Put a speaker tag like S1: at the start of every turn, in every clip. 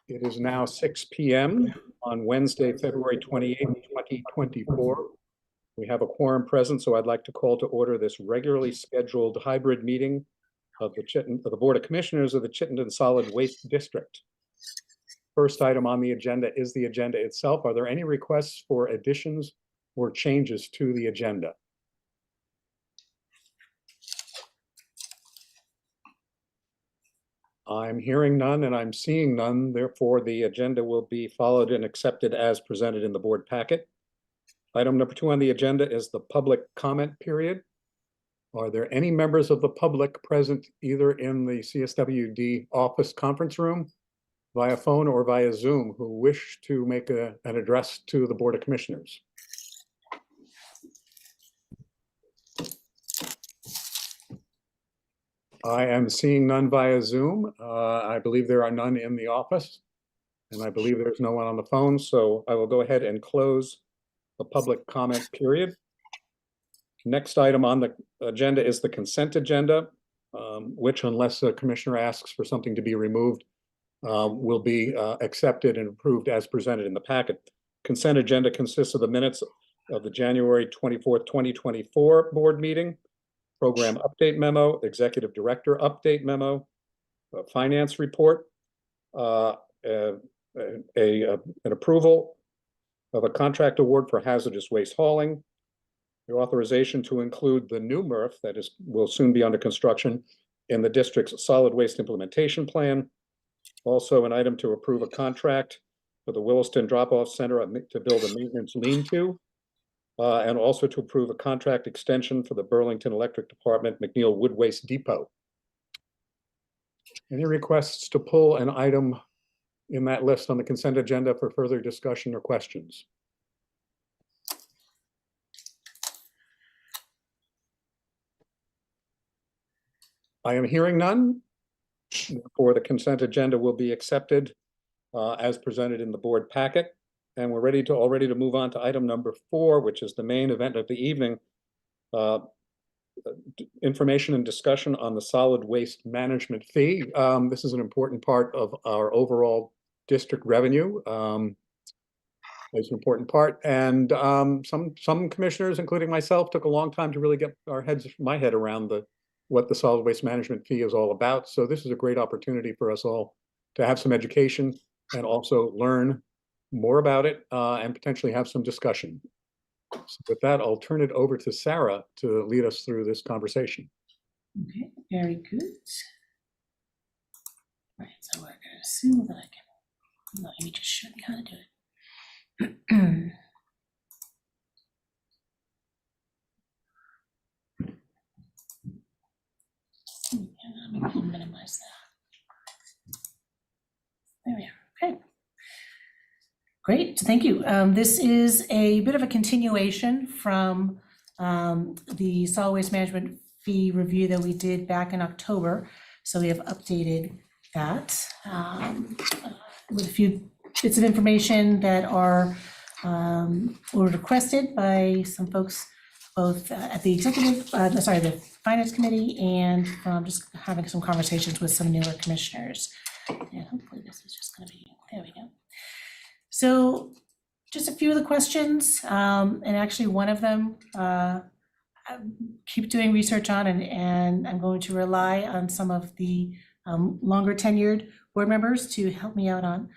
S1: It is now 6 p.m. on Wednesday, February 28th, 2024. We have a quorum present, so I'd like to call to order this regularly scheduled hybrid meeting of the Board of Commissioners of the Chittenden Solid Waste District. First item on the agenda is the agenda itself. Are there any requests for additions or changes to the agenda? I'm hearing none and I'm seeing none. Therefore, the agenda will be followed and accepted as presented in the board packet. Item number 2 on the agenda is the public comment period. Are there any members of the public present either in the CSWD office conference room, via phone, or via Zoom who wish to make an address to the Board of Commissioners? I am seeing none via Zoom. I believe there are none in the office, and I believe there's no one on the phone, so I will go ahead and close the public comment period. Next item on the agenda is the consent agenda, which, unless a commissioner asks for something to be removed, will be accepted and approved as presented in the packet. Consent agenda consists of the minutes of the January 24th, 2024 board meeting, program update memo, executive director update memo, finance report, an approval of a contract award for hazardous waste hauling, the authorization to include the new MRF that will soon be under construction in the district's solid waste implementation plan. Also, an item to approve a contract for the Williston Drop-Off Center to build a maintenance lean-to, and also to approve a contract extension for the Burlington Electric Department McNeil Wood Waste Depot. Any requests to pull an item in that list on the consent agenda for further discussion or questions? I am hearing none. Therefore, the consent agenda will be accepted as presented in the board packet. And we're already to move on to item number 4, which is the main event of the evening. Information and discussion on the solid waste management fee. This is an important part of our overall district revenue. It's an important part, and some commissioners, including myself, took a long time to really get my head around what the solid waste management fee is all about. So this is a great opportunity for us all to have some education and also learn more about it and potentially have some discussion. So with that, I'll turn it over to Sarah to lead us through this conversation.
S2: Okay, very good. All right, so we're going to assume that I can, let me just show you how to do it. Let me minimize that. There we are. Okay. Great, thank you. This is a bit of a continuation from the solid waste management fee review that we did back in October. So we have updated that with a few bits of information that were requested by some folks, both at the the finance committee, and from just having some conversations with some newer commissioners. And hopefully this is just going to be, there we go. So just a few of the questions, and actually one of them I keep doing research on, and I'm going to rely on some of the longer tenured board members to help me out on.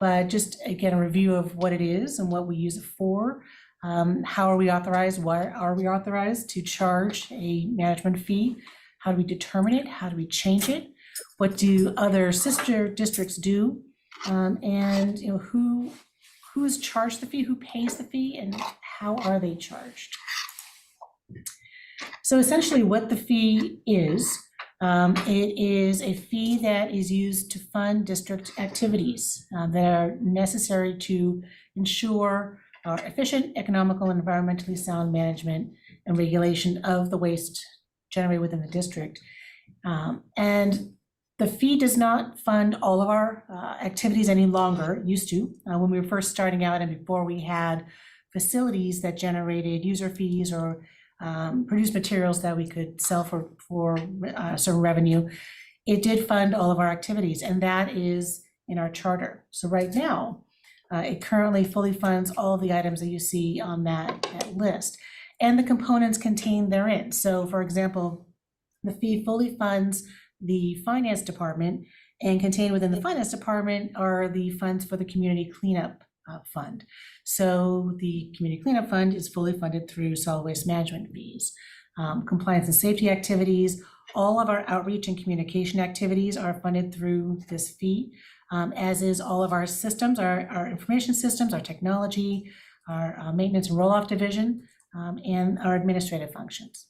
S2: But just again, a review of what it is and what we use it for. How are we authorized? Why are we authorized to charge a management fee? How do we determine it? How do we change it? What do other sister districts do? And who is charged the fee, who pays the fee, and how are they charged? So essentially what the fee is, it is a fee that is used to fund district activities that are necessary to ensure efficient, economical, and environmentally sound management and regulation of the waste generated within the district. And the fee does not fund all of our activities any longer. It used to, when we were first starting out and before we had facilities that generated user fees or produced materials that we could sell for certain revenue. It did fund all of our activities, and that is in our charter. So right now, it currently fully funds all the items that you see on that list and the components contained therein. So for example, the fee fully funds the finance department, and contained within the finance department are the funds for the community cleanup fund. So the community cleanup fund is fully funded through solid waste management fees. Compliance and safety activities, all of our outreach and communication activities are funded through this fee, as is all of our systems, our information systems, our technology, our maintenance and roll-off division, and our administrative functions.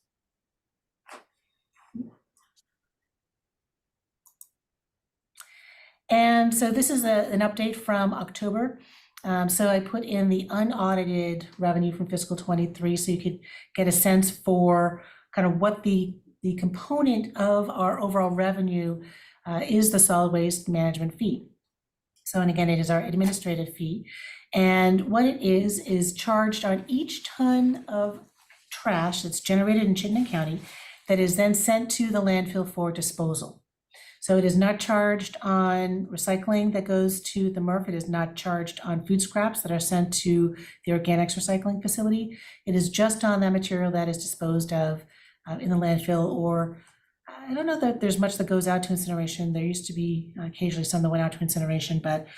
S2: And so this is an update from October. So I put in the unaudited revenue from fiscal 23, so you could get a sense for kind of what the component of our overall revenue is the solid waste management fee. So, and again, it is our administrative fee. And what it is charged on each ton of trash that's generated in Chittenden County that is then sent to the landfill for disposal. So it is not charged on recycling that goes to the MRF. It is not charged on food scraps that are sent to the organics recycling facility. It is just on that material that is disposed of in the landfill, or I don't know that there's much that goes out to incineration. There used to be occasionally some that went out to incineration, but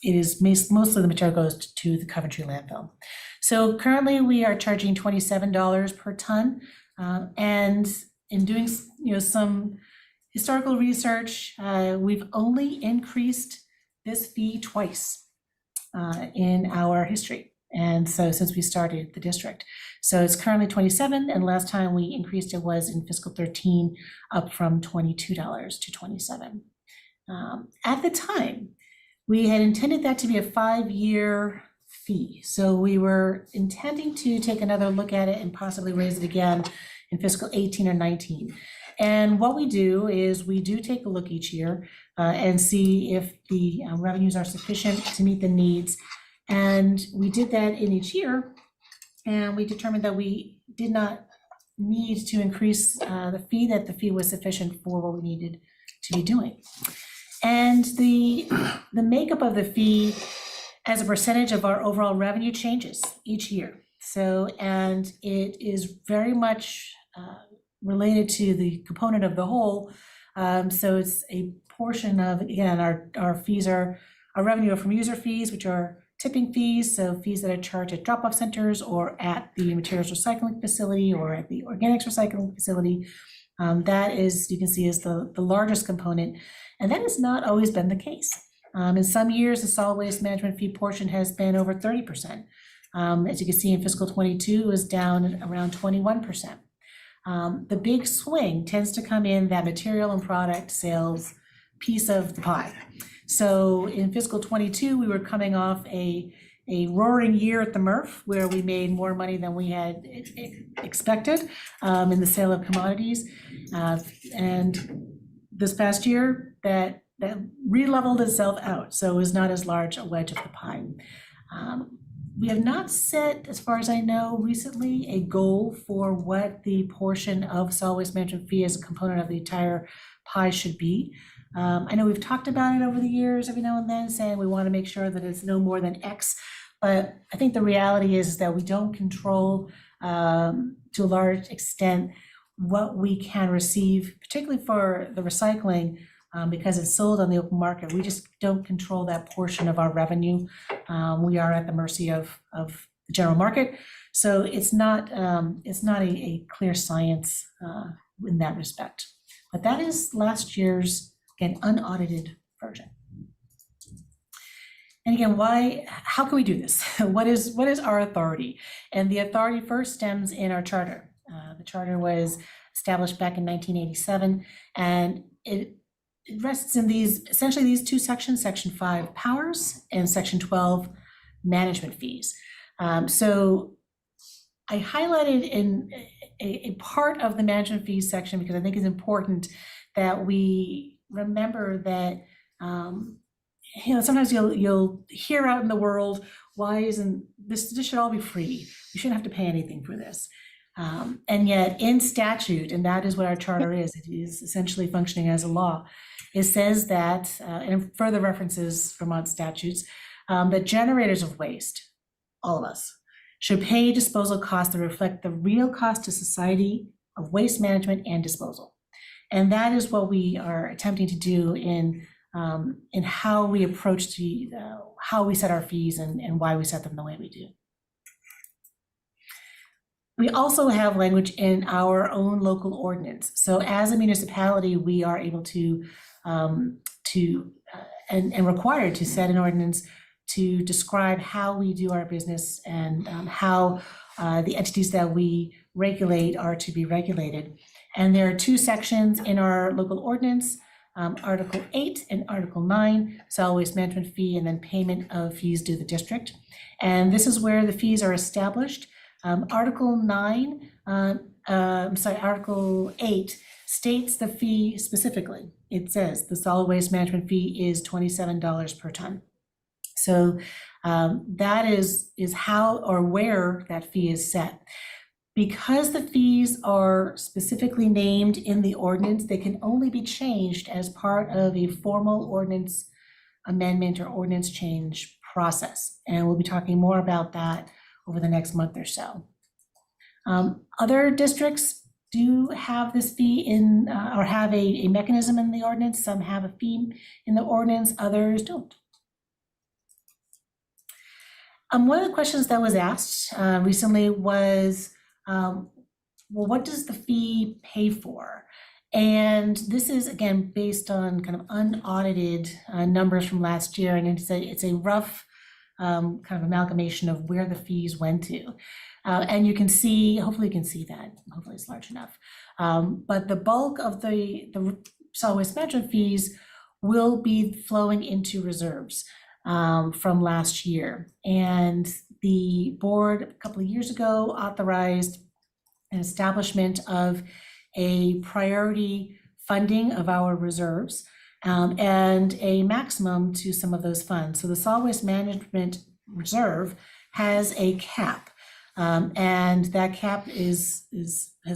S2: it is mostly the material goes to the Coventry landfill. So currently we are charging $27 per ton, and in doing some historical research, we've only increased this fee twice in our history. And so since we started the district. So it's currently 27, and last time we increased it was in fiscal 13, up from $22 to 27. At the time, we had intended that to be a 5-year fee. So we were intending to take another look at it and possibly raise it again in fiscal 18 or 19. And what we do is we do take a look each year and see if the revenues are sufficient to meet the needs. And we did that in each year, and we determined that we did not need to increase the fee, that the fee was sufficient for what we needed to be doing. And the makeup of the fee as a percentage of our overall revenue changes each year. So, and it is very much related to the component of the whole. So it's a portion of, again, our fees are, our revenue from user fees, which are tipping fees, so fees that are charged at drop-off centers or at the materials recycling facility or at the organics recycling facility. That is, you can see, is the largest component, and that has not always been the case. In some years, the solid waste management fee portion has been over 30%. As you can see in fiscal 22, it was down around 21%. The big swing tends to come in that material and product sales piece of the pie. So in fiscal 22, we were coming off a roaring year at the MRF where we made more money than we had expected in the sale of commodities. And this past year, that re-leveled itself out. So it was not as large a wedge of the pie. We have not set, as far as I know, recently a goal for what the portion of solid waste management fee as a component of the entire pie should be. I know we've talked about it over the years every now and then, saying we want to make sure that it's no more than X, but I think the reality is that we don't control to a large extent what we can receive, particularly for the recycling, because it's sold on the open market. We just don't control that portion of our revenue. We are at the mercy of the general market. So it's not a clear science in that respect. But that is last year's, again, unaudited version. And again, how can we do this? What is our authority? And the authority first stems in our charter. The charter was established back in 1987, and it rests in essentially these two sections, Section 5 powers and Section 12 management fees. So I highlighted in a part of the management fees section because I think it's important that we remember that sometimes you'll hear out in the world, why isn't this should all be free? We shouldn't have to pay anything for this. And yet in statute, and that is what our charter is, it is essentially functioning as a law. It says that, and further references Vermont statutes, that generators of waste, all of us, should pay disposal costs that reflect the real cost to society of waste management and disposal. And that is what we are attempting to do in how we approach how we set our fees and why we set them the way we do. We also have language in our own local ordinance. So as a municipality, we are able to and required to set an ordinance to describe how we do our business and how the entities that we regulate are to be regulated. And there are two sections in our local ordinance, Article 8 and Article 9, solid waste management fee, and then payment of fees due the district. And this is where the fees are established. Article 8 states the fee specifically. It says the solid waste management fee is $27 per ton. So that is how or where that fee is set. Because the fees are specifically named in the ordinance, they can only be changed as part of a formal ordinance amendment or ordinance change process. And we'll be talking more about that over the next month or so. Other districts do have this fee in, or have a mechanism in the ordinance. Some have a fee in the ordinance, others don't. One of the questions that was asked recently was, well, what does the fee pay for? And this is, again, based on kind of unaudited numbers from last year, and it's a rough kind of amalgamation of where the fees went to. And you can see, hopefully you can see that, hopefully it's large enough. But the bulk of the solid waste management fees will be flowing into reserves from last year. And the board a couple of years ago authorized an establishment of a priority funding of our reserves and a maximum to some of those funds. So the solid waste management reserve has a cap. And that cap has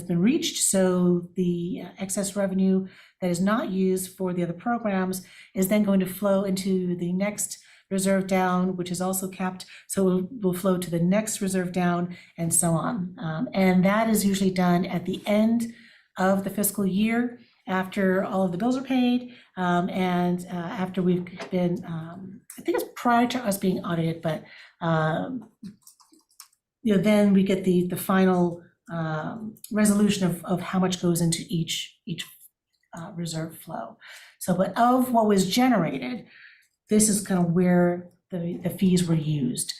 S2: been reached. So the excess revenue that is not used for the other programs is then going to flow into the next reserve down, which is also capped. So it will flow to the next reserve down and so on. And that is usually done at the end of the fiscal year after all of the bills are paid and after we've been, I think it's prior to us being audited, but then we get the final resolution of how much goes into each reserve flow. So, but of what was generated, this is kind of where the fees were used.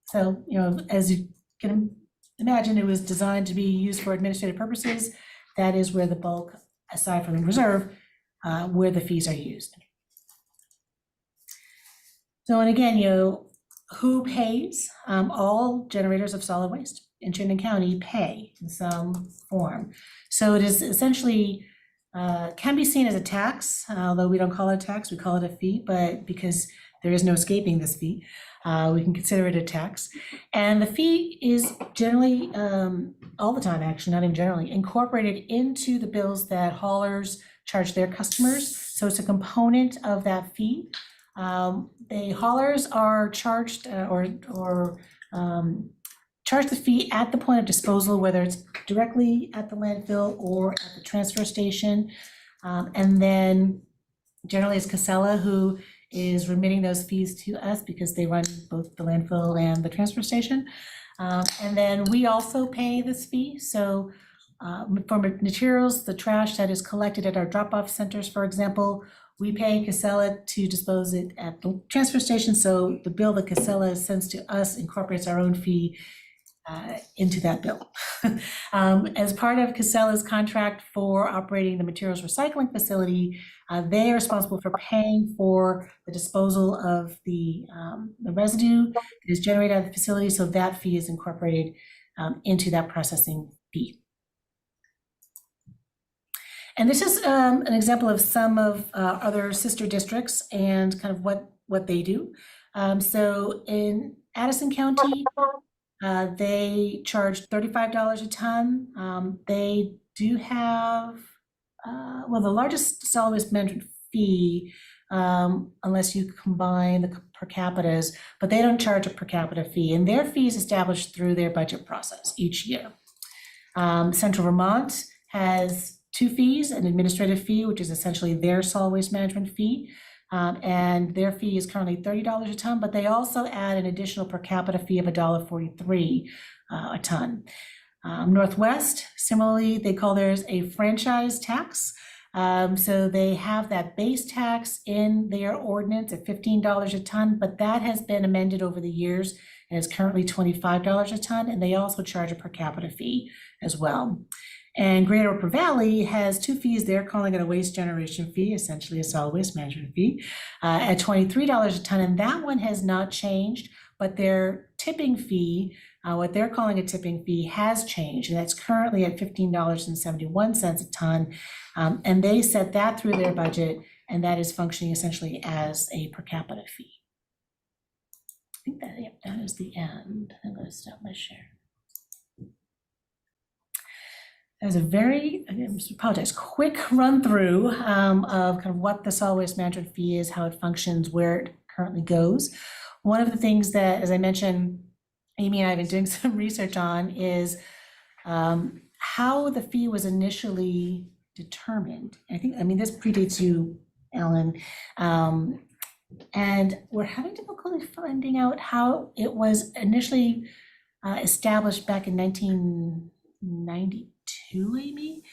S2: So, as you can imagine, it was designed to be used for administrative purposes. That is where the bulk, aside from the reserve, where the fees are used. So, and again, who pays? All generators of solid waste in Chittenden County pay in some form. So it is essentially, can be seen as a tax, although we don't call it a tax, we call it a fee, but because there is no escaping this fee, we can consider it a tax. And the fee is generally, all the time actually, not even generally, incorporated into the bills that haulers charge their customers. So it's a component of that fee. The haulers are charged charge the fee at the point of disposal, whether it's directly at the landfill or at the transfer station. And then generally it's Casella who is remitting those fees to us because they run both the landfill and the transfer station. And then we also pay this fee. So for materials, the trash that is collected at our drop-off centers, for example, we pay Casella to dispose it at the transfer station. So the bill that Casella sends to us incorporates our own fee into that bill. As part of Casella's contract for operating the materials recycling facility, they are responsible for paying for the disposal of the residue that is generated at the facility. So that fee is incorporated into that processing fee. And this is an example of some of other sister districts and kind of what they do. So in Addison County, They charge $35 a ton. They do have, well, the largest solid waste management fee, unless you combine the per capitas, but they don't charge a per capita fee, and their fee is established through their budget process each year. Central Vermont has two fees, an administrative fee, which is essentially their solid waste management fee, and their fee is currently $30 a ton, but they also add an additional per capita fee of $1.43 a ton. Northwest, similarly, they call theirs a franchise tax. So they have that base tax in their ordinance at $15 a ton, but that has been amended over the years and is currently $25 a ton, and they also charge a per capita fee as well. And Greater Upper Valley has two fees. They're calling it a waste generation fee, essentially a solid waste management fee, at $23 a ton, and that one has not changed, but their tipping fee, what they're calling a tipping fee, has changed, and that's currently at $15.71 a ton, and they set that through their budget, and that is functioning essentially as a per capita fee. I think that, yep, that is the end. I'm going to stop my share. That was a very, I apologize, quick run through of kind of what the solid waste management fee is, how it functions, where it currently goes. One of the things that, as I mentioned, Amy and I have been doing some research on is how the fee was initially determined. I mean, this predates you, Ellen, and we're having difficulty finding out how it was initially established back in 1992, Amy.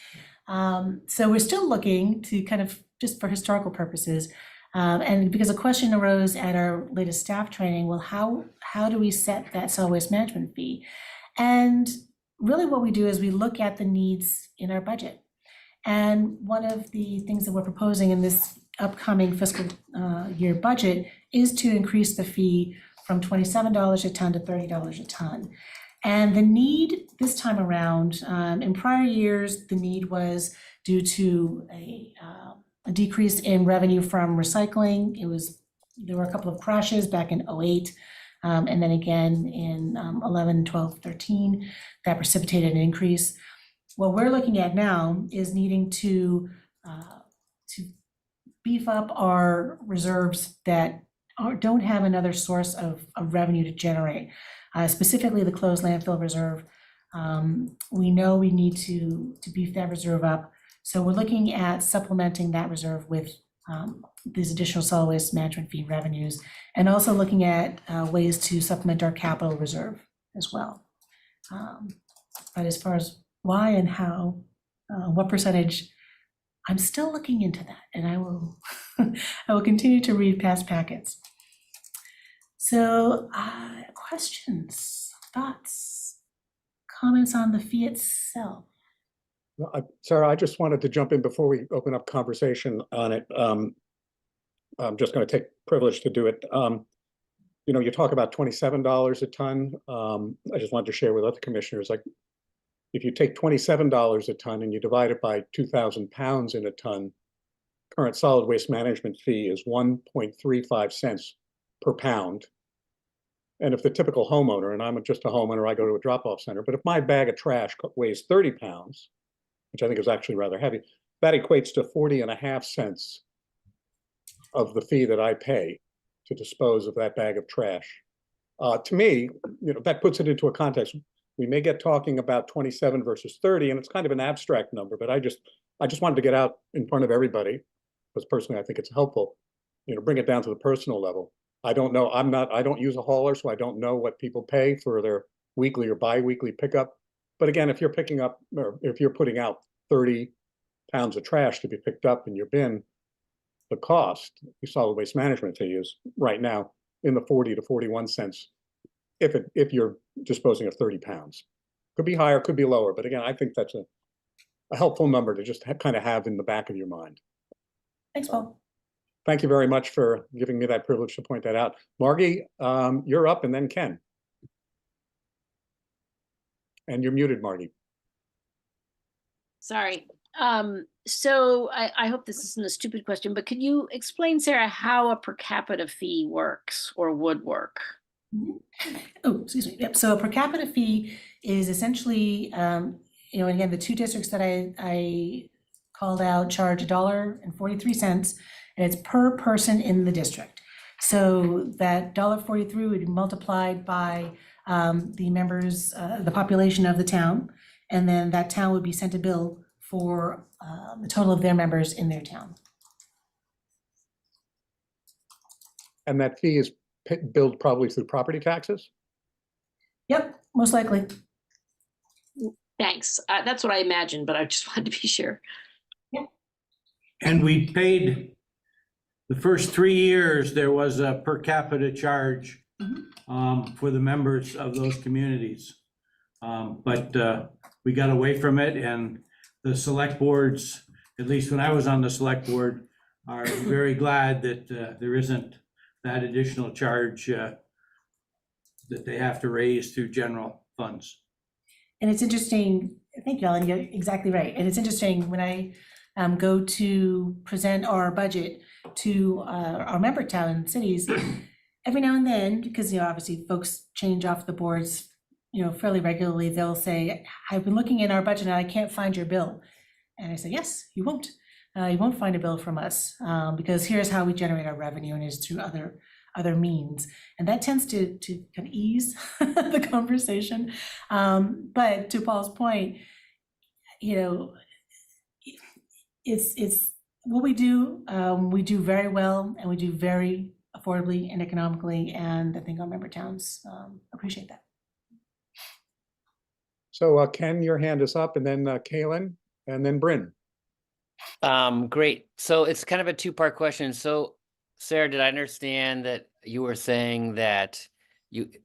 S2: So we're still looking to kind of, just for historical purposes, and because a question arose at our latest staff training, well, how do we set that solid waste management fee? And really what we do is we look at the needs in our budget. And one of the things that we're proposing in this upcoming fiscal year budget is to increase the fee from $27 a ton to $30 a ton. And the need this time around, in prior years, the need was due to a decrease in revenue from recycling. There were a couple of crashes back in 2008, and then again in 11, 12, 13, that precipitated an increase. What we're looking at now is needing to beef up our reserves that don't have another source of revenue to generate, specifically the closed landfill reserve. We know we need to beef that reserve up. So we're looking at supplementing that reserve with these additional solid waste management fee revenues, and also looking at ways to supplement our capital reserve as well. But as far as why and how, what percentage, I'm still looking into that, and I will I will continue to read past packets. So questions, thoughts, comments on the fee itself?
S1: Sarah, I just wanted to jump in before we open up conversation on it. I'm just going to take privilege to do it. You know, you talk about $27 a ton. I just wanted to share with other commissioners, like, if you take $27 a ton and you divide it by 2,000 pounds in a ton, current solid waste management fee is 1.35 cents per pound. And if the typical homeowner, and I'm just a homeowner, I go to a drop-off center, but if my bag of trash weighs 30 pounds, which I think is actually rather heavy, that equates to 40.5 cents of the fee that I pay to dispose of that bag of trash. To me, you know, that puts it into a context. We may get talking about 27 versus 30, and it's kind of an abstract number, but I just wanted to get out in front of everybody, because personally I think it's helpful, you know, bring it down to the personal level. I don't know, I don't use a hauler, so I don't know what people pay for their weekly or bi-weekly pickup. But again, if you're picking up, or if you're putting out 30 pounds of trash to be picked up in your bin, the cost, the solid waste management fee, is right now in the 40 to 41 cents if you're disposing of 30 pounds. Could be higher, could be lower, but again, I think that's a helpful number to just kind of have in the back of your mind.
S2: Thanks, Paul.
S1: Thank you very much for giving me that privilege to point that out. Margie, you're up, and then Ken. And you're muted, Margie.
S3: Sorry. So I hope this isn't a stupid question, but could you explain, Sarah, how a per capita fee works or would work?
S2: Oh, excuse me. Yep. So a per capita fee is essentially, again, the two districts that I called out charge $1.43, and it's per person in the district. So that $1.43 would be multiplied by the members, the population of the town, and then that town would be sent a bill for the total of their members in their town.
S1: And that fee is billed probably through property taxes?
S2: Yep, most likely.
S3: Thanks. That's what I imagined, but I just wanted to be sure.
S4: And we paid, the first 3 years, there was a per capita charge for the members of those communities. But we got away from it, and the select boards, at least when I was on the select board, are very glad that there isn't that additional charge that they have to raise through general funds.
S2: And it's interesting, thank you, Ellen, you're exactly right. And it's interesting when I go to present our budget to our member town and cities, every now and then, because obviously folks change off the boards fairly regularly, they'll say, I've been looking in our budget and I can't find your bill. And I say, yes, you won't. You won't find a bill from us because here's how we generate our revenue, and it's through other means. And that tends to kind of ease the conversation. But to Paul's point, it's what we do very well, and we do very affordably and economically, and I think our member towns appreciate that.
S1: So Ken, your hand is up, and then Kaylin, and then Bryn.
S5: Great. So it's kind of a two-part question. So Sarah, did I understand that you were saying that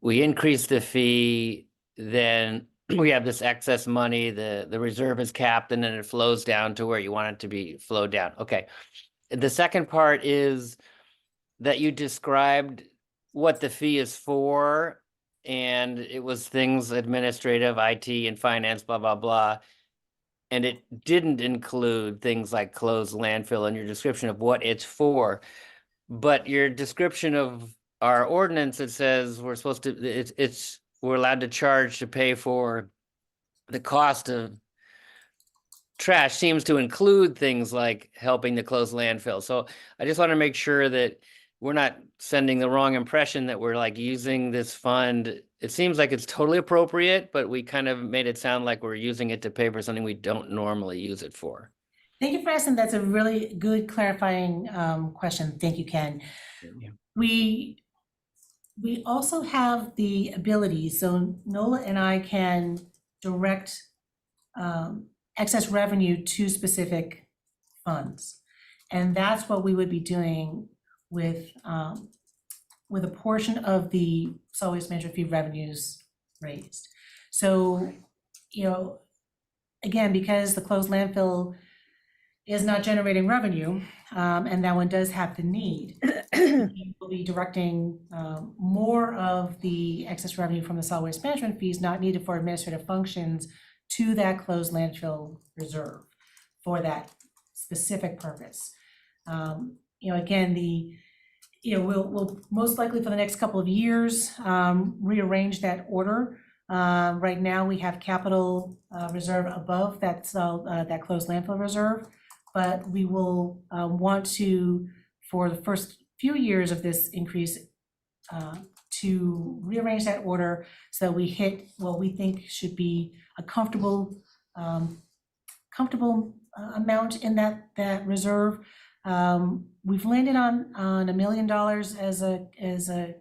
S5: we increase the fee, then we have this excess money, the reserve is capped, and then it flows down to where you want it to be flowed down? Okay. The second part is that you described what the fee is for, and it was things administrative, IT and finance, blah, blah, blah. And it didn't include things like closed landfill in your description of what it's for. But your description of our ordinance, it says we're supposed to, we're allowed to charge to pay for the cost of trash, seems to include things like helping to close landfill. So I just want to make sure that we're not sending the wrong impression that we're like using this fund. It seems like it's totally appropriate, but we kind of made it sound like we're using it to pay for something we don't normally use it for.
S2: Thank you for asking. That's a really good clarifying question. Thank you, Ken.
S5: Yeah.
S2: We also have the ability, so Nola and I can direct excess revenue to specific funds. And that's what we would be doing with a portion of the solid waste management fee revenues raised. So, again, because the closed landfill is not generating revenue, and that one does have the need, we'll be directing more of the excess revenue from the solid waste management fees not needed for administrative functions to that closed landfill reserve for that specific purpose. Again, we'll most likely for the next couple of years rearrange that order. Right now we have capital reserve above that closed landfill reserve, but we will want to, for the first few years of this increase, to rearrange that order so that we hit what we think should be a comfortable amount in that reserve. We've landed on $1 million as a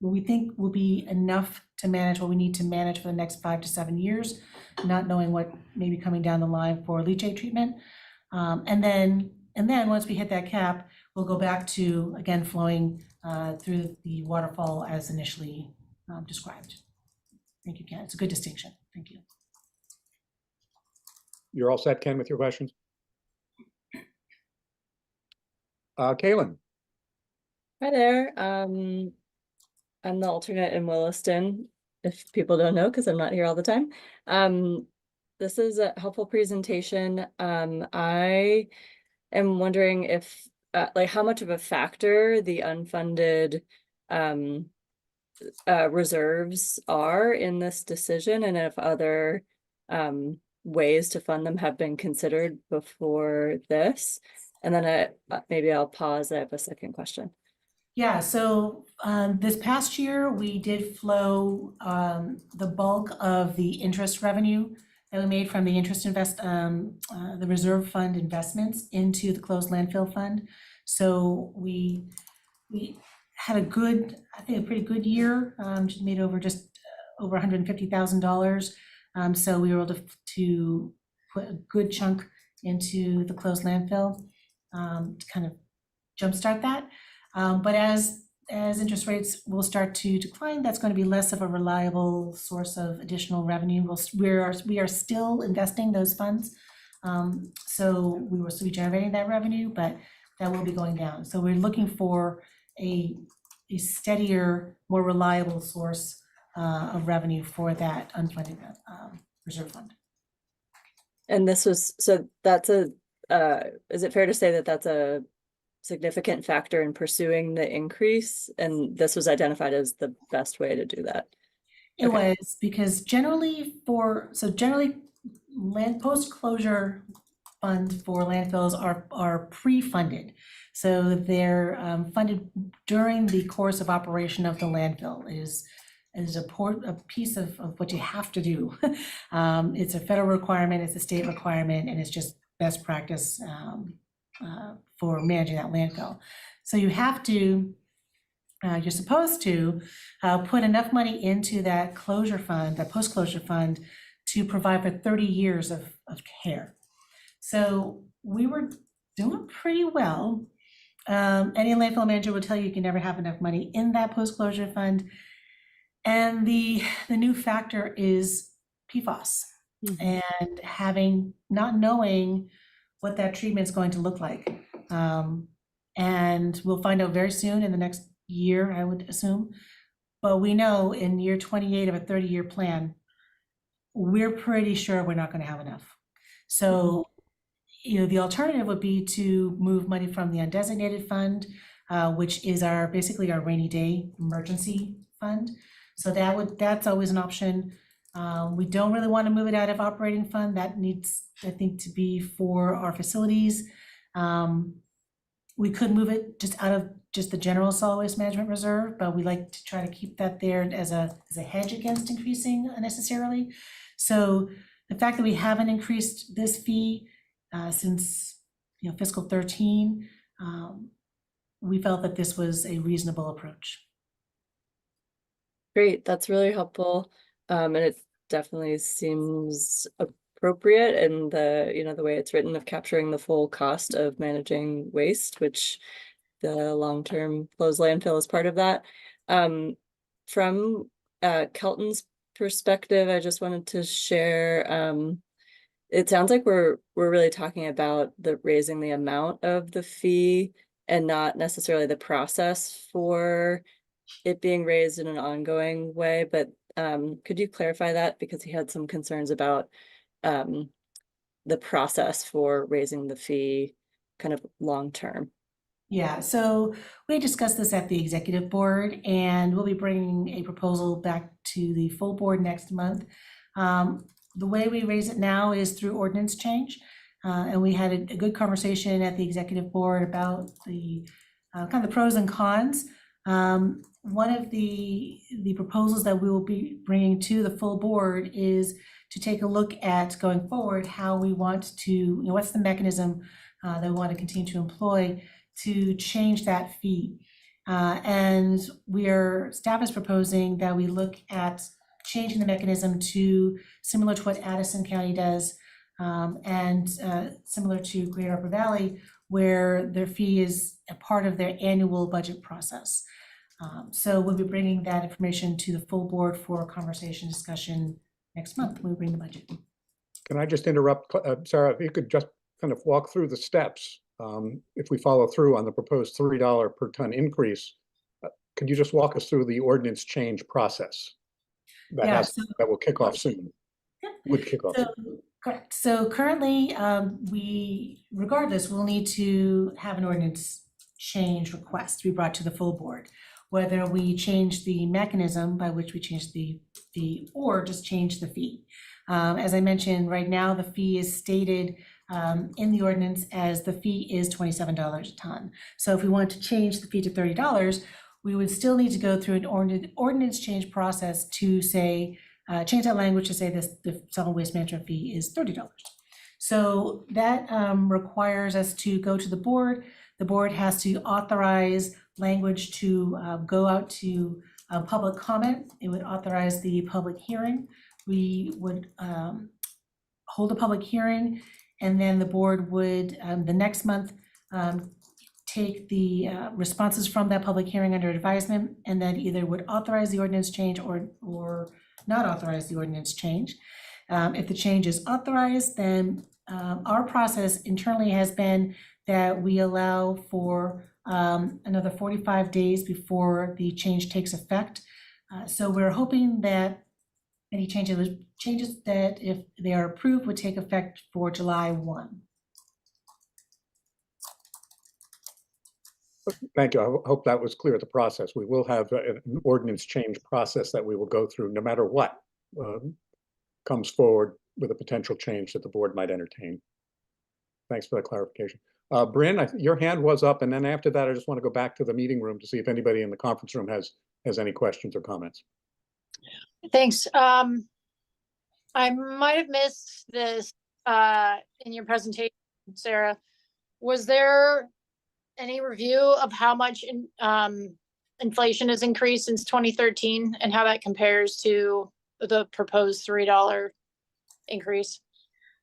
S2: what we think will be enough to manage what we need to manage for the next 5 to 7 years, not knowing what may be coming down the line for leachate treatment. And then once we hit that cap, we'll go back to, again, flowing through the waterfall as initially described. Thank you, Ken. It's a good distinction. Thank you.
S1: You're all set, Ken, with your questions? Kaylin.
S6: Hi there. I'm the alternate in Williston, if people don't know, because I'm not here all the time. This is a helpful presentation. I am wondering if, like, how much of a factor the unfunded reserves are in this decision, and if other ways to fund them have been considered before this. And then maybe I'll pause. I have a second question.
S2: Yeah, so this past year, we did flow the bulk of the interest revenue that we made from the the reserve fund investments into the closed landfill fund. So we had I think a pretty good year, just made just over $150,000. So we were able to put a good chunk into the closed landfill to kind of jumpstart that. But as interest rates will start to decline, that's going to be less of a reliable source of additional revenue. We are still investing those funds, so we will still be generating that revenue, but that will be going down. So we're looking for a steadier, more reliable source of revenue for that unfunded reserve fund.
S6: And this was, so that's is it fair to say that that's a significant factor in pursuing the increase? And this was identified as the best way to do that?
S2: It
S6: Okay.
S2: was because generally land post-closure funds for landfills are pre-funded. So they're funded during the course of operation of the landfill is a piece of what you have to do. It's a federal requirement, it's a state requirement, and it's just best practice for managing that landfill. So you have to, you're supposed to put enough money into that closure fund, that post-closure fund, to provide for 30 years of care. So we were doing pretty well. Any landfill manager will tell you can never have enough money in that post-closure fund. And the new factor is PFAS.
S6: Mhm.
S2: And not knowing what that treatment is going to look like. And we'll find out very soon in the next year, I would assume. But we know in year 28 of a 30-year plan, we're pretty sure we're not going to have enough. So, the alternative would be to move money from the undesignated fund, which is basically our rainy day emergency fund. So that's always an option. We don't really want to move it out of operating fund. That needs, I think, to be for our facilities. We could move it just out of just the general solid waste management reserve, but we like to try to keep that there as a hedge against increasing unnecessarily. So the fact that we haven't increased this fee since fiscal 13, we felt that this was a reasonable approach.
S6: Great, that's really helpful. And it definitely seems appropriate in the way it's written, of capturing the full cost of managing waste, which the long-term closed landfill is part of that. From Kelton's perspective, I just wanted to share, it sounds like we're really talking about raising the amount of the fee and not necessarily the process for it being raised in an ongoing way, but could you clarify that? Because he had some concerns about the process for raising the fee kind of long-term.
S2: Yeah, so we discussed this at the executive board, and we'll be bringing a proposal back to the full board next month. The way we raise it now is through ordinance change, and we had a good conversation at the executive board about the kind of the pros and cons. One of the proposals that we will be bringing to the full board is to take a look at going forward how we want to, what's the mechanism that we want to continue to employ to change that fee. And staff is proposing that we look at changing the mechanism to similar to what Addison County does, and similar to Greater Upper Valley, where their fee is a part of their annual budget process. So we'll be bringing that information to the full board for conversation discussion next month when we bring the budget.
S1: Can I just interrupt, Sarah, if you could just kind of walk through the steps, if we follow through on the proposed $3 per ton increase, could you just walk us through the ordinance change process? That will kick off soon. Would kick off soon.
S2: Correct. So currently, regardless, we'll need to have an ordinance change request to be brought to the full board. whether we change the mechanism by which we change the fee or just change the fee. As I mentioned, right now, the fee is stated in the ordinance as the fee is $27 a ton. So if we want to change the fee to $30, we would still need to go through an ordinance change process to say, change that language to say this, the solid waste management fee is $30. So that requires us to go to the board. The board has to authorize language to go out to public comment. It would authorize the public hearing. We would hold a public hearing, and then the board would, the next month, take the responses from that public hearing under advisement, and then either would authorize the ordinance change or not authorize the ordinance change. If the change is authorized, then our process internally has been that we allow for another 45 days before the change takes effect. So we're hoping that any changes that, if they are approved, would take effect for July 1.
S1: Thank you. I hope that was clear, the process. We will have an ordinance change process that we will go through no matter what comes forward with a potential change that the board might entertain. Thanks for that clarification. Bryn, your hand was up, and then after that, I just want to go back to the meeting room to see if anybody in the conference room has any questions or comments.
S7: Thanks. I might have missed this in your presentation, Sarah. Was there any review of how much inflation has increased since 2013 and how that compares to the proposed $3 increase?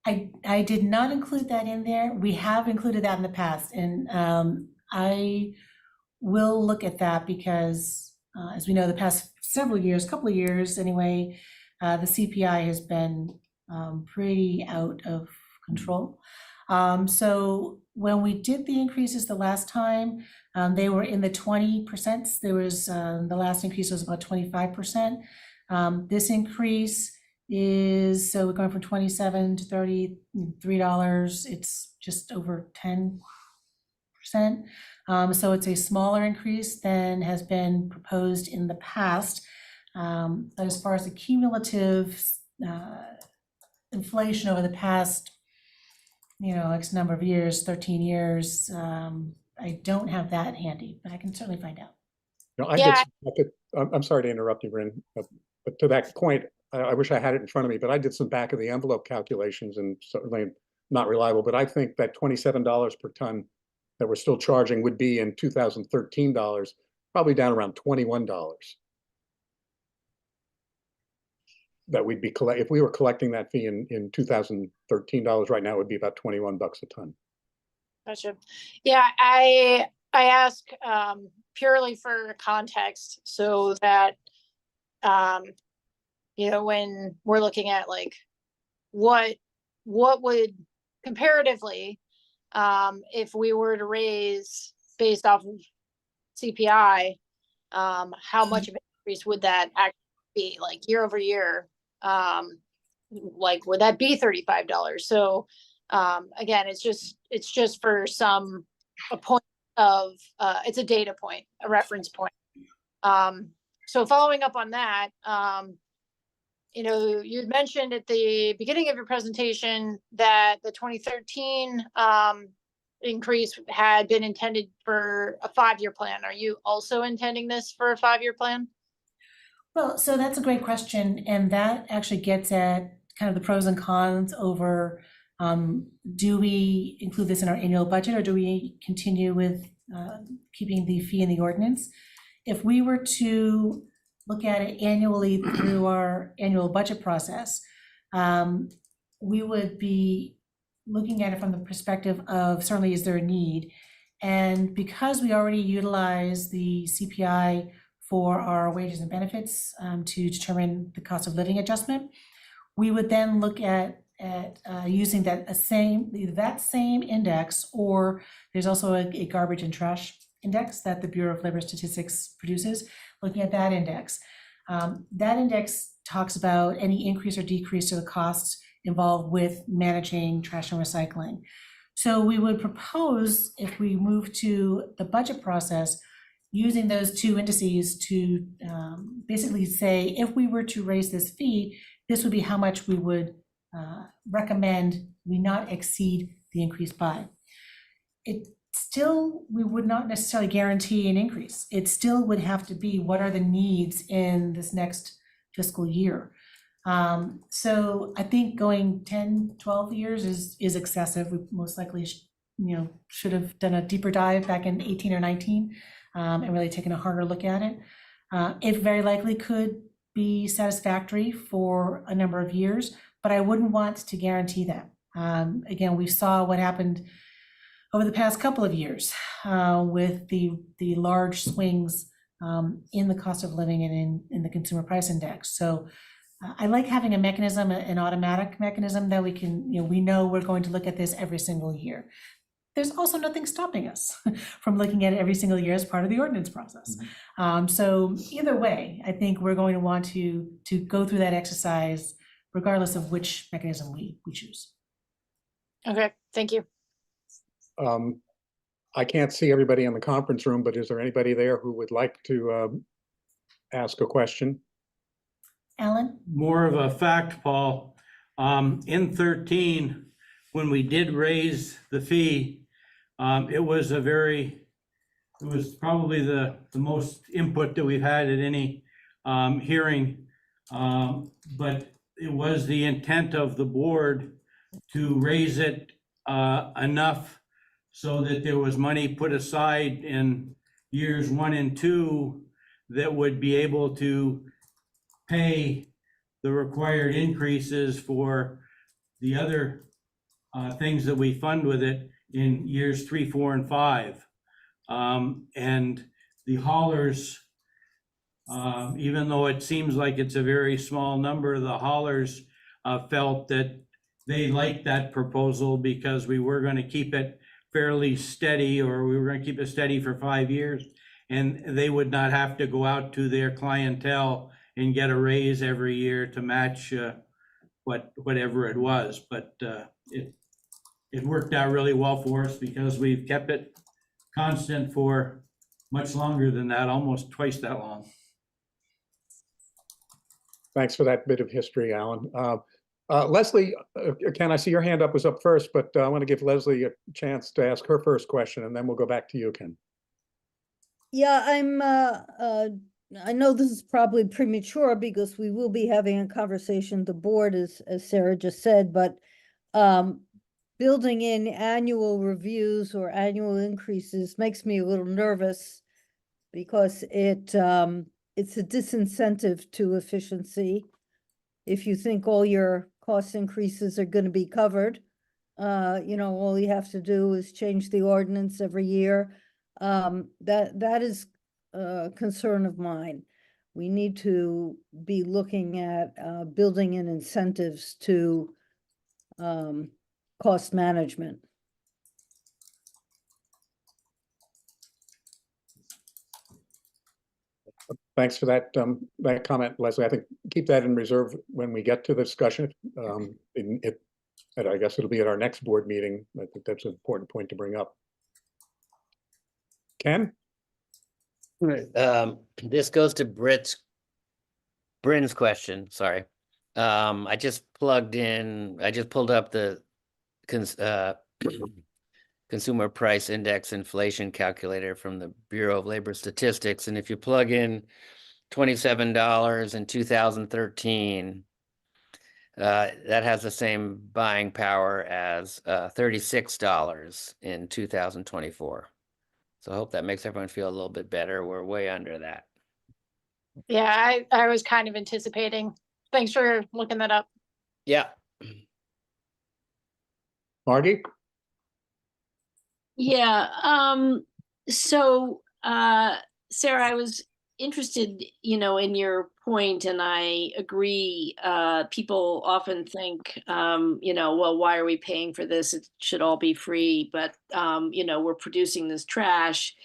S2: I did not include that in there. We have included that in the past, and I will look at that because, as we know, the past several years, couple of years anyway, the CPI has been pretty out of control. So when we did the increases the last time, they were in the 20%. There was, the last increase was about 25%. This increase is, so we're going from 27 to $33. It's just over 10%. So it's a smaller increase than has been proposed in the past. But as far as the cumulative inflation over the past, X number of years, 13 years, I don't have that handy, but I can certainly find out.
S1: No,
S7: Yeah.
S1: I'm sorry to interrupt you, Bryn, but to that point, I wish I had it in front of me, but I did some back of the envelope calculations, and certainly not reliable, but I think that $27 per ton that we're still charging would be in 2013 dollars, probably down around $21. That we'd be if we were collecting that fee in 2013 dollars right now, it would be about 21 bucks a ton.
S7: Gotcha. Yeah, I ask purely for context so that when we're looking at like what would comparatively, if we were to raise based off of CPI, how much of an increase would that actually be, like year over year? Like would that be $35? So again, it's just for a point of it's a data point, a reference point. So following up on that, you mentioned at the beginning of your presentation that the 2013 increase had been intended for a 5-year plan. Are you also intending this for a 5-year plan?
S2: Well, so that's a great question, and that actually gets at kind of the pros and cons over, do we include this in our annual budget, or do we continue with keeping the fee in the ordinance? If we were to look at it annually through our annual budget process, we would be looking at it from the perspective of certainly is there a need, and because we already utilize the CPI for our wages and benefits to determine the cost of living adjustment, we would then look at using that same index, or there's also a garbage and trash index that the Bureau of Labor Statistics produces, looking at that index. That index talks about any increase or decrease to the costs involved with managing trash and recycling. So we would propose, if we move to the budget process, using those two indices to basically say, if we were to raise this fee, this would be how much we would recommend we not exceed the increase by. It still, we would not necessarily guarantee an increase. It still would have to be, what are the needs in this next fiscal year? So I think going 10, 12 years is excessive. We most likely should have done a deeper dive back in 18 or 19 and really taken a harder look at it. It very likely could be satisfactory for a number of years, but I wouldn't want to guarantee that. Again, we saw what happened over the past couple of years with the large swings in the cost of living and in the consumer price index. So I like having a mechanism, an automatic mechanism that we can, we know we're going to look at this every single year. There's also nothing stopping us from looking at it every single year as part of the ordinance process. So either way, I think we're going to want to go through that exercise regardless of which mechanism we choose.
S7: Okay, thank you.
S1: I can't see everybody in the conference room, but is there anybody there who would like to ask a question?
S2: Alan?
S4: More of a fact, Paul. In 13, when we did raise the fee, it was probably the most input that we've had at any hearing. But it was the intent of the board to raise it enough so that there was money put aside in years 1 and 2 that would be able to pay the required increases for the other things that we fund with it in years 3, 4, and 5. And the haulers, even though it seems like it's a very small number, the haulers felt that they liked that proposal because we were going to keep it fairly steady, or we were going to keep it steady for 5 years, and they would not have to go out to their clientele and get a raise every year to match whatever it was. But it worked out really well for us because we've kept it constant for much longer than that, almost twice that long.
S1: Thanks for that bit of history, Alan. Leslie, Ken, I see your hand up was up first, but I want to give Leslie a chance to ask her first question, and then we'll go back to you, Ken.
S8: Yeah, I know this is probably premature because we will be having a conversation with the board, as Sarah just said, but building in annual reviews or annual increases makes me a little nervous because it's a disincentive to efficiency. If you think all your cost increases are going to be covered, all you have to do is change the ordinance every year. That is a concern of mine. We need to be looking at building in incentives to cost management.
S1: Thanks for that comment, Leslie. I think keep that in reserve when we get to the discussion. I guess it'll be at our next board meeting. I think that's an important point to bring up. Ken?
S5: This goes to Bryn's question, sorry. I just pulled up the Consumer Price Index inflation calculator from the Bureau of Labor Statistics. And if you plug in $27 in 2013, that has the same buying power as $36 in 2024. So I hope that makes everyone feel a little bit better. We're way under that.
S7: Yeah, I was kind of anticipating. Thanks for looking that up.
S5: Yeah.
S1: Margie?
S3: Yeah. So, Sarah, I was interested, in your point, and I agree. People often think, well, why are we paying for this? It should all be free, but, we're producing this trash.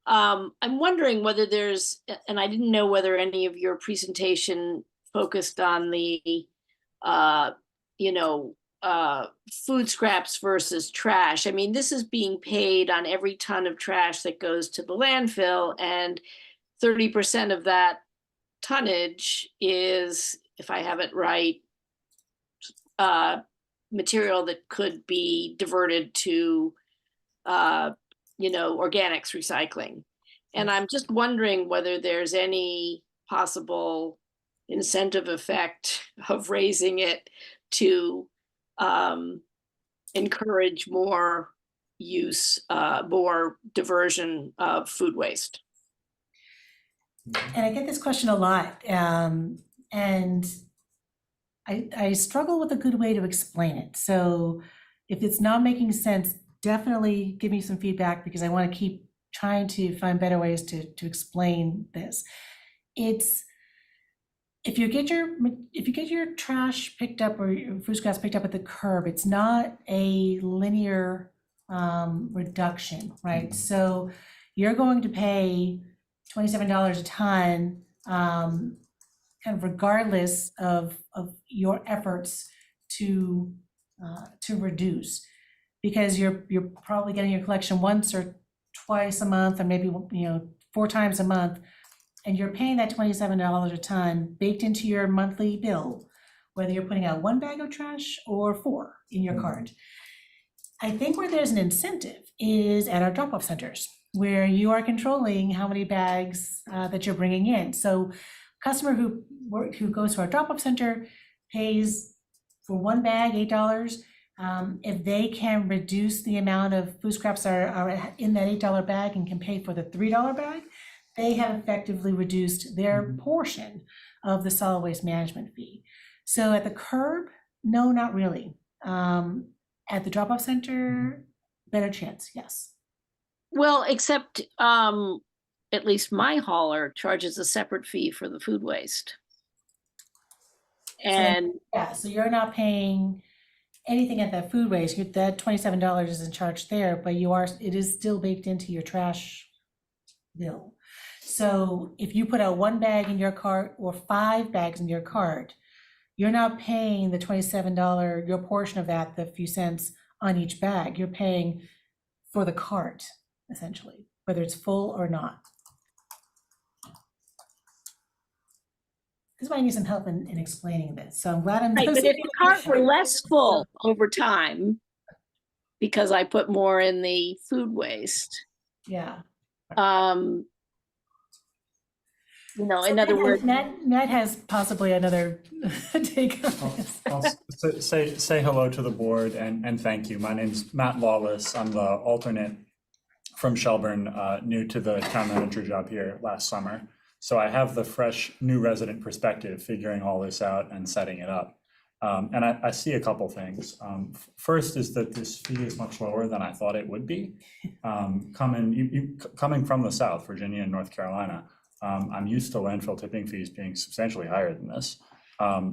S3: I'm wondering whether there's, and I didn't know whether any of your presentation focused on the, food scraps versus trash. I mean, this is being paid on every ton of trash that goes to the landfill, and 30% of that tonnage is, if I have it right, material that could be diverted to, organics recycling. And I'm just wondering whether there's any possible incentive effect of raising it to encourage more use, more diversion of food waste.
S2: And I get this question a lot, and I struggle with a good way to explain it. So if it's not making sense, definitely give me some feedback, because I want to keep trying to find better ways to explain this. It's, if you get your trash picked up or your food scraps picked up at the curb, it's not a linear reduction, right? So you're going to pay $27 a ton, kind of regardless of your efforts to reduce, because you're probably getting your collection once or twice a month, or maybe 4 times a month, and you're paying that $27 a ton baked into your monthly bill, whether you're putting out 1 bag of trash or 4 in your cart. I think where there's an incentive is at our drop-off centers, where you are controlling how many bags that you're bringing in. So customer who goes to our drop-off center pays for 1 bag $8. If they can reduce the amount of food scraps are in that $8 bag and can pay for the $3 bag, they have effectively reduced their portion of the solid waste management fee. So at the curb, no, not really. At the drop-off center, better chance, yes.
S3: Well, except at least my hauler charges a separate fee for the food waste. And
S2: yeah, so you're not paying anything at that food waste. That $27 isn't charged there, but it is still baked into your trash bill. So if you put out 1 bag in your cart or 5 bags in your cart, you're not paying the $27, your portion of that, the few cents on each bag. You're paying for the cart, essentially, whether it's full or not. This is why I need some help in explaining this. So I'm glad I'm.
S3: Right, but if the cart were less full over time, because I put more in the food waste.
S2: Yeah.
S3: In other words,
S2: Matt has possibly another take on this.
S9: I'll say hello to the board and thank you. My name's Matt Lawless. I'm the alternate from Shelburne, new to the town manager job here last summer. So I have the fresh new resident perspective, figuring all this out and setting it up. And I see a couple things. First is that this fee is much lower than I thought it would be. Coming from the South, Virginia and North Carolina, I'm used to landfill tipping fees being substantially higher than this.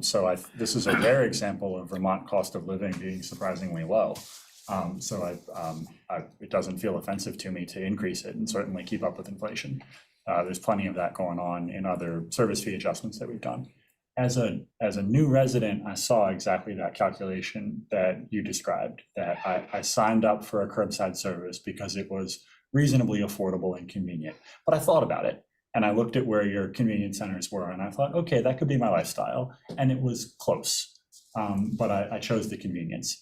S9: So this is a rare example of Vermont cost of living being surprisingly low. It doesn't feel offensive to me to increase it and certainly keep up with inflation. There's plenty of that going on in other service fee adjustments that we've done. As a new resident, I saw exactly that calculation that you described, that I signed up for a curbside service because it was reasonably affordable and convenient. But I thought about it. And I looked at where your convenience centers were, and I thought, okay, that could be my lifestyle. And it was close, but I chose the convenience.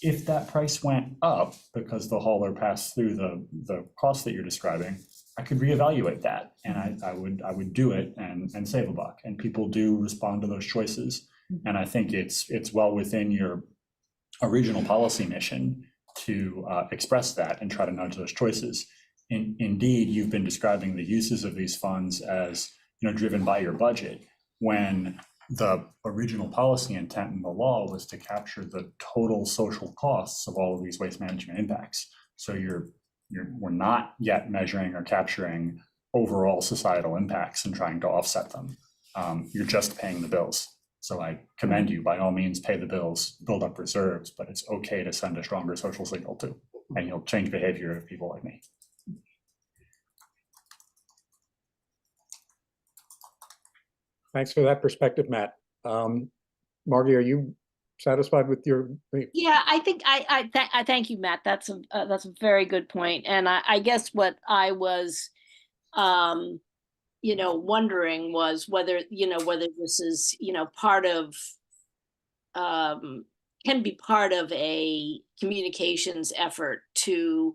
S9: If that price went up because the hauler passed through the cost that you're describing, I could reevaluate that, and I would do it and save a buck. And people do respond to those choices. And I think it's well within your original policy mission to express that and try to nudge those choices. Indeed, you've been describing the uses of these funds as driven by your budget, when the original policy intent in the law was to capture the total social costs of all of these waste management impacts. So we're not yet measuring or capturing overall societal impacts and trying to offset them. You're just paying the bills. So I commend you, by all means, pay the bills, build up reserves, but it's okay to send a stronger social signal too, and you'll change behavior of people like me.
S1: Thanks for that perspective, Matt. Margie, are you satisfied with your?
S3: Yeah, I think I thank you, Matt. That's a very good point. And I guess what I was, wondering was whether, whether this is, part of, can be part of a communications effort to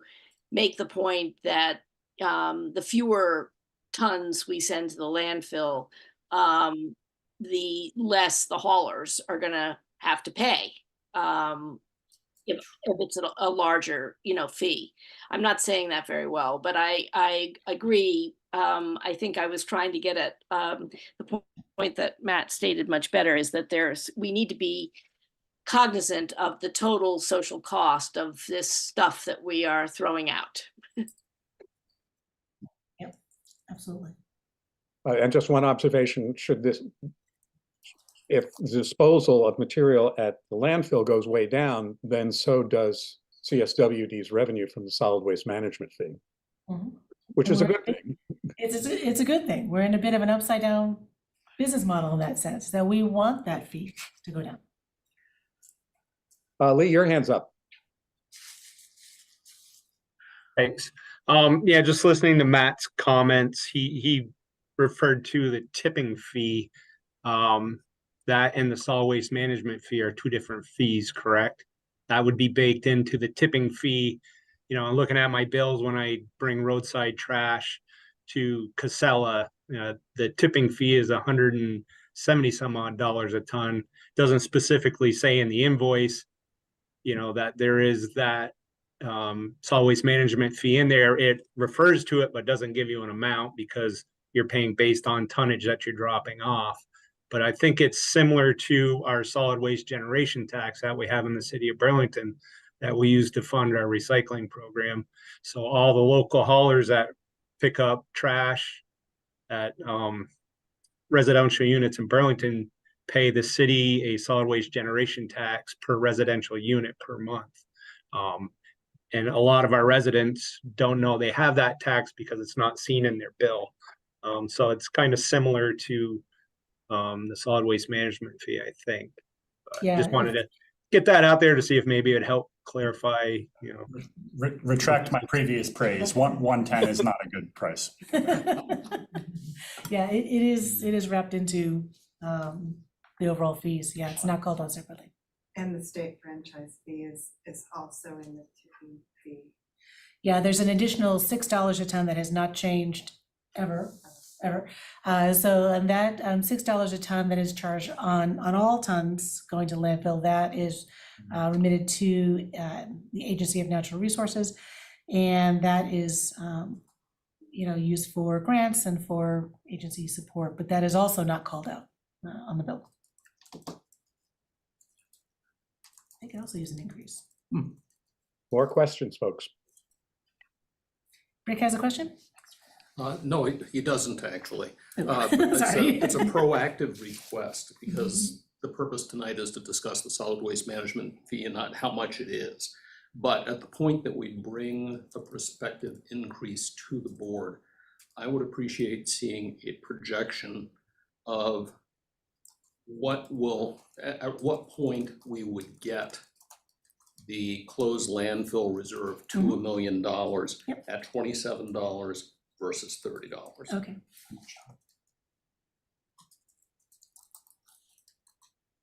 S3: make the point that the fewer tons we send to the landfill, the less the haulers are gonna have to pay. If it's a larger, fee. I'm not saying that very well, but I agree. I think I was trying to get at the point that Matt stated much better, is that we need to be cognizant of the total social cost of this stuff that we are throwing out.
S2: Yep, absolutely.
S1: And just one observation, if the disposal of material at the landfill goes way down, then so does CSWD's revenue from the solid waste management fee, which is a good thing.
S2: It's a good thing. We're in a bit of an upside down business model in that sense, that we want that fee to go down.
S1: Lee, your hand's up.
S10: Thanks. Yeah, just listening to Matt's comments, he referred to the tipping fee. That and the solid waste management fee are two different fees, correct? That would be baked into the tipping fee. I'm looking at my bills when I bring roadside trash to Casella. The tipping fee is $170 some odd a ton. Doesn't specifically say in the invoice, that there is that solid waste management fee in there. It refers to it, but doesn't give you an amount because you're paying based on tonnage that you're dropping off. But I think it's similar to our solid waste generation tax that we have in the city of Burlington that we use to fund our recycling program. So all the local haulers that pick up trash at residential units in Burlington pay the city a solid waste generation tax per residential unit per month. And a lot of our residents don't know they have that tax because it's not seen in their bill. So it's kind of similar to the solid waste management fee, I think. But
S2: Yeah,
S10: just wanted to get that out there to see if maybe it'd help clarify,
S9: Retract my previous praise. 110 is not a good price.
S2: Yeah, it is wrapped into the overall fees. Yeah, it's not called out separately.
S11: And the state franchise fee is also in the tipping fee.
S2: Yeah, there's an additional $6 a ton that has not changed ever. And that $6 a ton that is charged on all tons going to landfill, that is remitted to the Agency of Natural Resources, and that is used for grants and for agency support, but that is also not called out on the bill. They could also use an increase.
S1: More questions, folks?
S2: Rick has a question?
S12: No, he doesn't actually.
S2: Sorry.
S12: It's a proactive request because the purpose tonight is to discuss the solid waste management fee and not how much it is. But at the point that we bring a prospective increase to the board, I would appreciate seeing a projection of at what point we would get the closed landfill reserve to $1 million at $27 versus $30.
S2: Okay.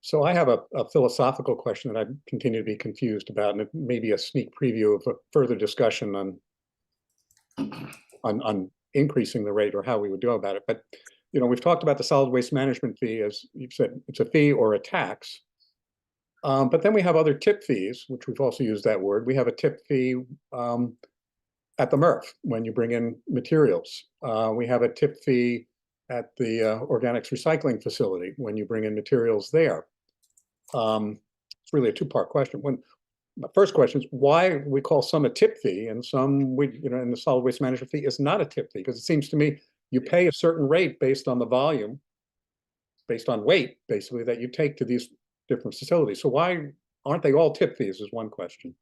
S1: So I have a philosophical question that I continue to be confused about, and it may be a sneak preview of a further discussion on increasing the rate or how we would go about it. But we've talked about the solid waste management fee, as you've said, it's a fee or a tax. But then we have other tip fees, which we've also used that word. We have a tip fee at the MRF when you bring in materials. We have a tip fee at the organics recycling facility when you bring in materials there. It's really a two-part question. My first question is why we call some a tip fee and some and the solid waste management fee is not a tip fee, because it seems to me you pay a certain rate based on the volume, based on weight, basically, that you take to these different facilities. So why aren't they all tip fees is one question.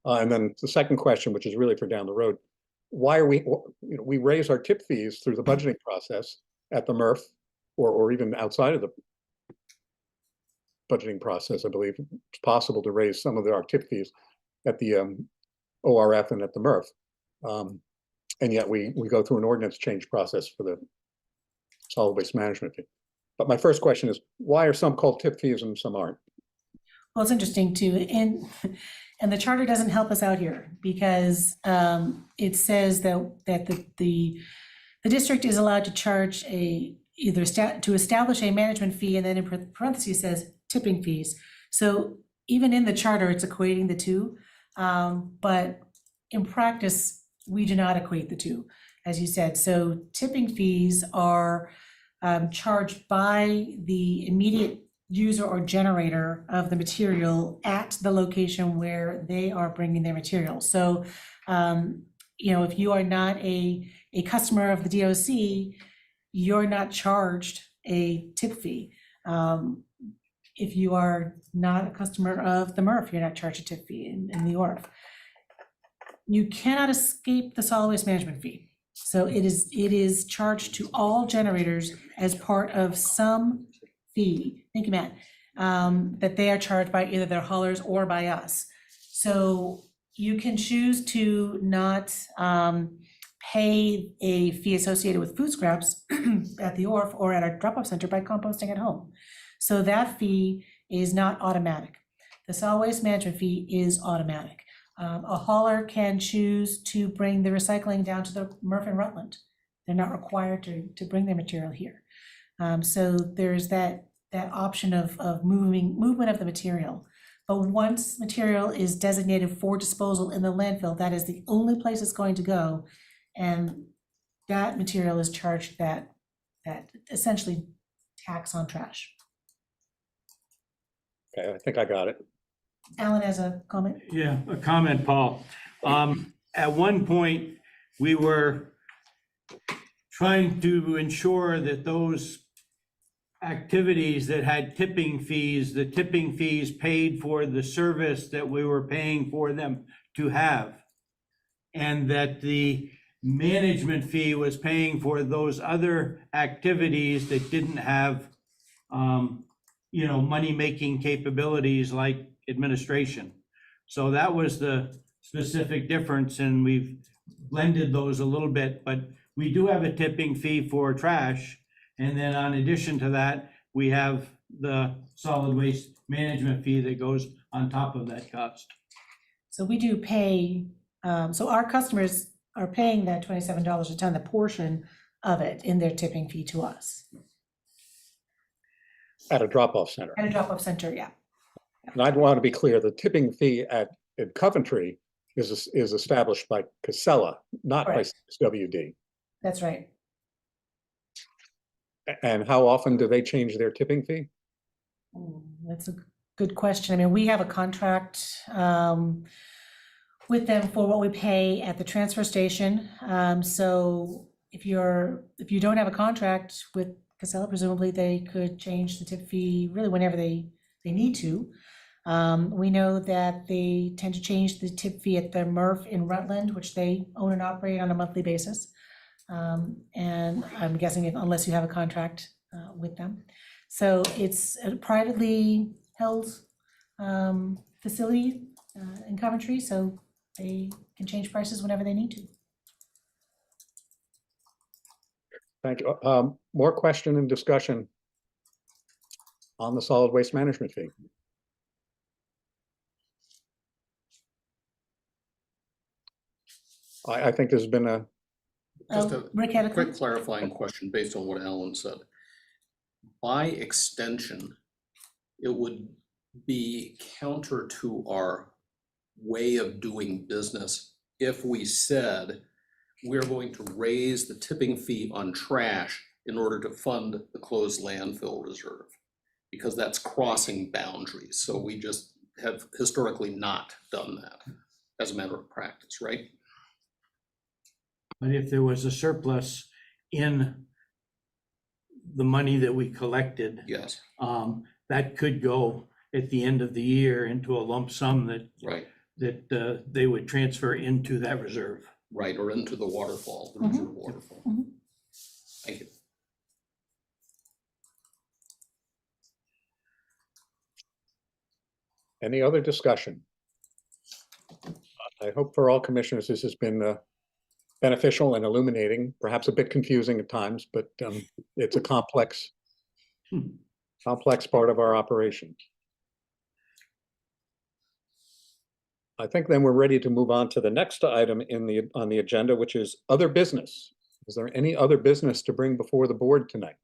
S1: And then the second question, which is really for down the road, why are we raise our tip fees through the budgeting process at the MRF or even outside of budgeting process, I believe it's possible to raise some of our tip fees at the ORF and at the MRF. And yet we go through an ordinance change process for the solid waste management fee. But my first question is, why are some called tip fees and some aren't?
S2: Well, it's interesting too, and the charter doesn't help us out here because it says that the district is allowed to charge to establish a management fee, and then in parentheses says tipping fees. So even in the charter, it's equating the two, but in practice, we do not equate the two, as you said. So tipping fees are charged by the immediate user or generator of the material at the location where they are bringing their material. So, if you are not a customer of the DOC, you're not charged a tip fee. If you are not a customer of the MRF, you're not charged a tip fee in the ORF. You cannot escape the solid waste management fee. So it is charged to all generators as part of some fee, thank you, Matt, that they are charged by either their haulers or by us. So you can choose to not pay a fee associated with food scraps at the ORF or at our drop-off center by composting at home. So that fee is not automatic. The solid waste management fee is automatic. A hauler can choose to bring the recycling down to the MRF in Rutland. They're not required to bring their material here. So there's that option of movement of the material. But once material is designated for disposal in the landfill, that is the only place it's going to go. And that material is charged that essentially tax on trash.
S1: Okay, I think I got it.
S2: Alan has a comment.
S4: Yeah, a comment, Paul. At one point, we were trying to ensure that those activities that had tipping fees, the tipping fees paid for the service that we were paying for them to have. And that the management fee was paying for those other activities that didn't have, money-making capabilities like administration. So that was the specific difference, and we've blended those a little bit, but we do have a tipping fee for trash. And then in addition to that, we have the solid waste management fee that goes on top of that cost.
S2: So we do pay, so our customers are paying that $27 a ton, the portion of it in their tipping fee to us.
S1: At a drop-off center.
S2: At a drop-off center, yeah.
S1: And I'd want to be clear, the tipping fee in Coventry is established by Casella, not by
S2: Correct.
S1: CSWD.
S2: That's right.
S1: And how often do they change their tipping fee?
S2: That's a good question. I mean, we have a contract with them for what we pay at the transfer station. So if you don't have a contract with Casella, presumably they could change the tip fee really whenever they need to. We know that they tend to change the tip fee at the MRF in Rutland, which they own and operate on a monthly basis. And I'm guessing unless you have a contract with them. So it's a privately held facility in Coventry, so they can change prices whenever they need to.
S1: Thank you. More question and discussion on the solid waste management fee. I think there's been a
S12: Just a
S2: Rick had a
S12: quick
S2: comment?
S12: clarifying question based on what Alan said. By extension, it would be counter to our way of doing business if we said we're going to raise the tipping fee on trash in order to fund the closed landfill reserve, because that's crossing boundaries. So we just have historically not done that as a matter of practice, right?
S4: But if there was a surplus in the money that we collected,
S12: Yes,
S4: that could go at the end of the year into a lump sum
S12: right,
S4: that they would transfer into that reserve.
S12: right, or into the waterfall, the reserve waterfall.
S2: Mhm.
S12: Thank you.
S1: Any other discussion? I hope for all commissioners this has been beneficial and illuminating, perhaps a bit confusing at times, but it's a complex part of our operation. I think then we're ready to move on to the next item on the agenda, which is other business. Is there any other business to bring before the board tonight?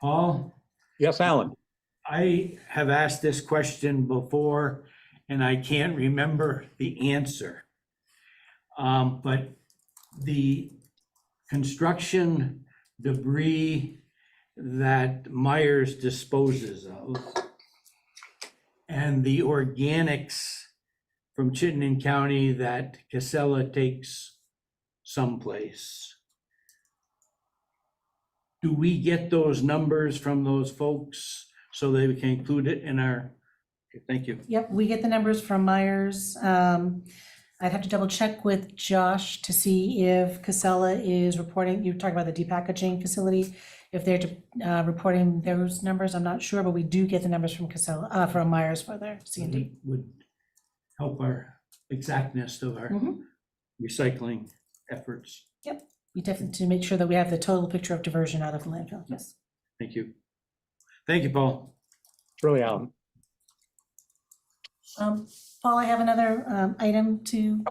S4: Paul?
S1: Yes, Alan.
S4: I have asked this question before and I can't remember the answer. But the construction debris that Myers disposes of and the organics from Chittenden County that Casella takes someplace. Do we get those numbers from those folks so that we can include it in our, okay, thank you.
S2: Yep, we get the numbers from Myers. I'd have to double check with Josh to see if Casella is reporting, you talked about the depackaging facility, if they're reporting those numbers, I'm not sure, but we do get the numbers from Casella, from Myers for their C&D.
S4: Would help our exactness of our recycling efforts.
S2: Yep, we definitely to make sure that we have the total picture of diversion out of the landfill, yes.
S4: Thank you. Thank you, Paul.
S1: It's really Alan.
S2: Paul, I have another item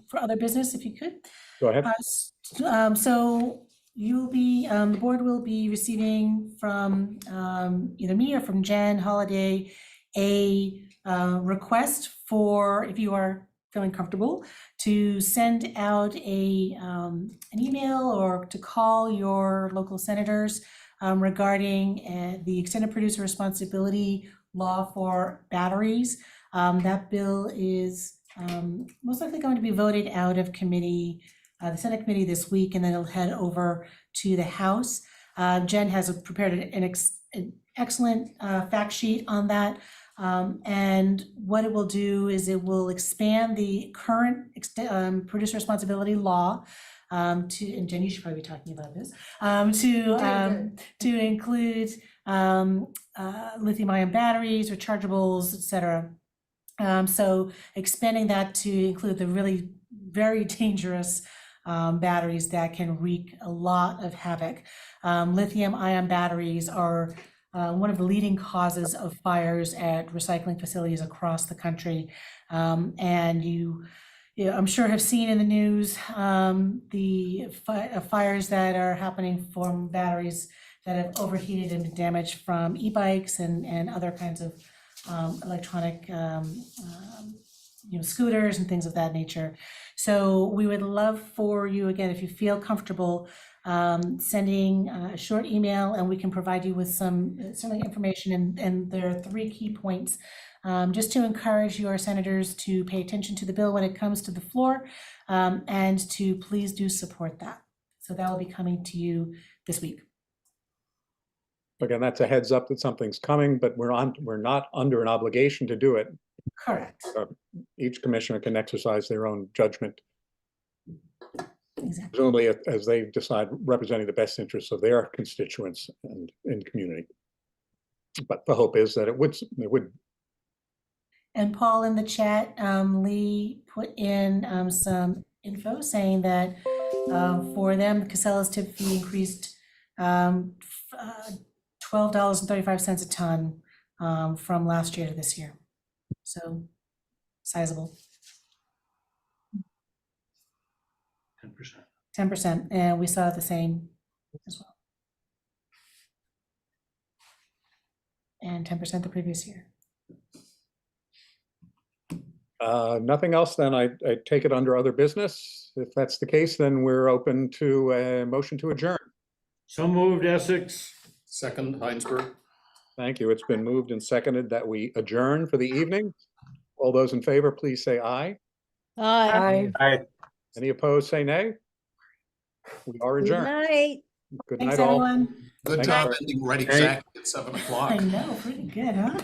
S2: for other business, if you could.
S1: Go ahead.
S2: So you'll be, the board will be receiving from either me or from Jen Holiday a request for, if you are feeling comfortable, to send out an email or to call your local senators regarding the extended producer responsibility law for batteries. That bill is most likely going to be voted out of committee, the Senate committee this week, and then it'll head over to the House. Jen has prepared an excellent fact sheet on that. And what it will do is it will expand the current producer responsibility law and Jen, you should probably be talking about this, to include lithium-ion batteries, rechargeables, et cetera. So expanding that to include the really very dangerous batteries that can wreak a lot of havoc. Lithium-ion batteries are one of the leading causes of fires at recycling facilities across the country. And you I'm sure have seen in the news the fires that are happening from batteries that have overheated and been damaged from e-bikes and other kinds of electronic scooters and things of that nature. So we would love for you, again, if you feel comfortable, sending a short email, and we can provide you with some certainly information. And there are 3 key points just to encourage your senators to pay attention to the bill when it comes to the floor, and to please do support that. So that will be coming to you this week.
S1: Again, that's a heads up that something's coming, but we're not under an obligation to do it.
S2: Correct.
S1: Each commissioner can exercise their own judgment,
S2: Exactly.
S1: presumably as they decide representing the best interests of their constituents and in community. But the hope is that it would.
S2: And Paul, in the chat, Lee put in some info saying that for them, Casella's tip fee increased $12.35 a ton from last year to this year. So sizable.
S4: 10%.
S2: 10%, and we saw the same as well. And 10% the previous year.
S1: Nothing else, then I take it under other business. If that's the case, then we're open to a motion to adjourn.
S4: So moved, Essex.
S12: Second, Heinsberg.
S1: Thank you. It's been moved and seconded that we adjourn for the evening. All those in favor, please say aye.
S8: Aye.
S10: Aye.
S1: Any opposed, say nay. We are
S8: Good
S1: adjourned.
S8: night.
S1: Good
S2: Thanks,
S1: night, all.
S2: everyone.
S12: Good
S1: Thank
S12: job ending right exactly at 7 o'clock.
S2: I know, pretty good, huh?